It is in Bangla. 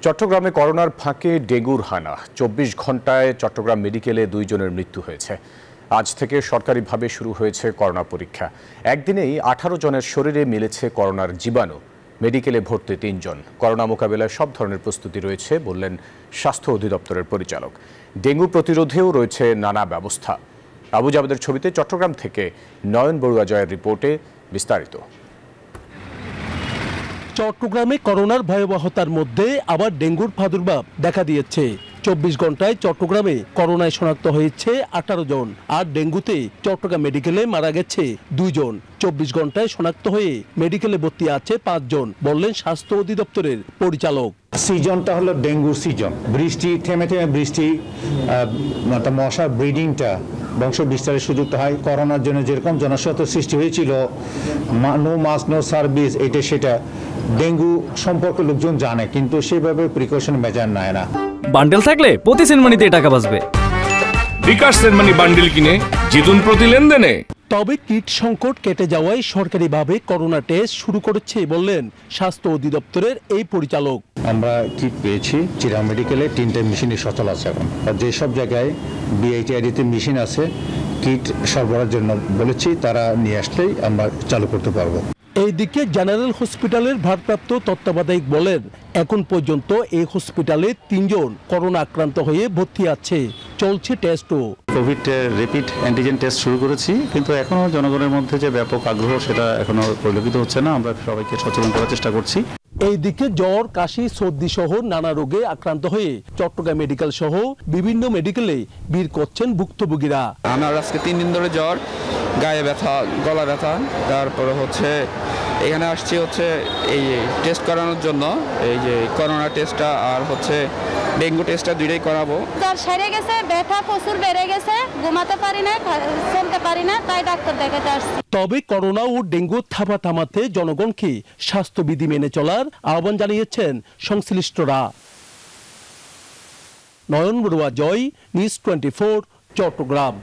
চট্টগ্রামে করোনার ফাঁকে ডেঙ্গুর হানা। ২৪ ঘন্টায় চট্টগ্রাম মেডিকেলে ২ জনের মৃত্যু হয়েছে। আজ থেকে সরকারিভাবে শুরু হয়েছে করোনা পরীক্ষা। একদিনেই ১৮ জনের শরীরে মিলেছে করোনার জীবাণু। মেডিকেলে ভর্তি ৩ জন। করোনা মোকাবিলায় সব ধরনের প্রস্তুতি রয়েছে বললেন স্বাস্থ্য অধিদপ্তরের পরিচালক। ডেঙ্গু প্রতিরোধেও রয়েছে নানা ব্যবস্থা। আবু জাবেদের ছবিতে চট্টগ্রাম থেকে নয়ন বড়ুয়া জয়ের রিপোর্টে বিস্তারিত। চট্টগ্রামে করোনার ভয়াবহতার মধ্যে আবার ডেঙ্গুর প্রাদুর্ভাব দেখা দিয়েছে। ২৪ ঘন্টায় চট্টগ্রামে করোনায় শনাক্ত হয়েছে ১৮ জন, আর ডেঙ্গুতে চট্টগ্রাম মেডিকেলে মারা গেছে ২ জন। ২৪ ঘন্টায় শনাক্ত হয়ে মেডিকেলে ভর্তি আছে ৫ জন, বললেন স্বাস্থ্য অধিদপ্তরের পরিচালক। সিজনটা হলো ডেঙ্গুর সিজন। বৃষ্টি থেমে থেমে বৃষ্টি, মশার ব্রিডিংটা বংশ বিস্তারের সুযোগটা হয়। করোনার জন্য যেরকম জনস্বাস্থ্য সৃষ্টি হয়েছিল, নো মাস্ক নো সার্ভিস, এটা সেটা ডেঙ্গু সম্পর্কে লোকজন জানে, কিন্তু সেভাবে প্রিকশন মেজার নেয় না। বান্ডেল থাকলে প্রতি সেনমানিতে টাকা বাঁচবে। বিকাশ সেনমানি বান্ডেল কিনে জিতুন প্রতি লেনদেনে। তবে কিট সংকট কেটে যাওয়ায় সরকারিভাবে করোনা টেস্ট শুরু করেছে বললেন স্বাস্থ্য অধিদপ্তরের এই পরিচালক। আমরা কিট পেয়েছি চিরাং মেডিকেলে, 3টে মেশিনই সচল আছে এখন। যেসব জায়গায় বিআইটিআইডিতে মেশিন আছে, কিট সরবরাহের জন্য বলেছি, তারা নিয়ে আসলেই আমরা চালু করতে পারবো। এইদিকে জেনারেল হসপিটালের ভারপ্রাপ্ত তত্ত্বাবধায়ক বলেন, এখন পর্যন্ত এই হসপিটালে ৩ জন করোনা আক্রান্ত হয়ে ভর্তি আছে। চলছে টেস্টও। কোভিড র্যাপিড অ্যান্টিজেন টেস্ট শুরু করেছি, কিন্তু এখনো জনগণের মধ্যে যে ব্যাপক আগ্রহ সেটা এখনো পরিলক্ষিত হচ্ছে না। আমরা সবাইকে সচেতন করার চেষ্টা করছি। এইদিকে জ্বর, কাশি, সর্দি সহ নানা রোগে আক্রান্ত হয়ে চট্টগ্রাম মেডিকেল সহ বিভিন্ন মেডিকেলে ভিড় করছেন ভুক্তভোগীরা। আমার আজকে 3 দিন ধরে জ্বর, গায়ে ব্যথা, গলা ব্যথা, তারপরে এখানে আসছি এই টেস্ট করানোর জন্য, এই যে করোনা টেস্টটা আর ডেঙ্গু টেস্টটা দুইটাই করাবো। জ্বর সেরে গেছে, ব্যথা প্রচুর বেড়ে গেছে, ঘুমাতে পারি না, চলতে পারি না, তাই ডাক্তার দেখাতে আসছি। তবে করোনা ও ডেঙ্গু থাবা থামাতে জনগণকে স্বাস্থ্যবিধি মেনে চলার আহ্বান জানিয়েছেন সংশ্লিষ্টরা। নয়ন বড়ুয়া জয়, নিউজ 24, চট্টগ্রাম।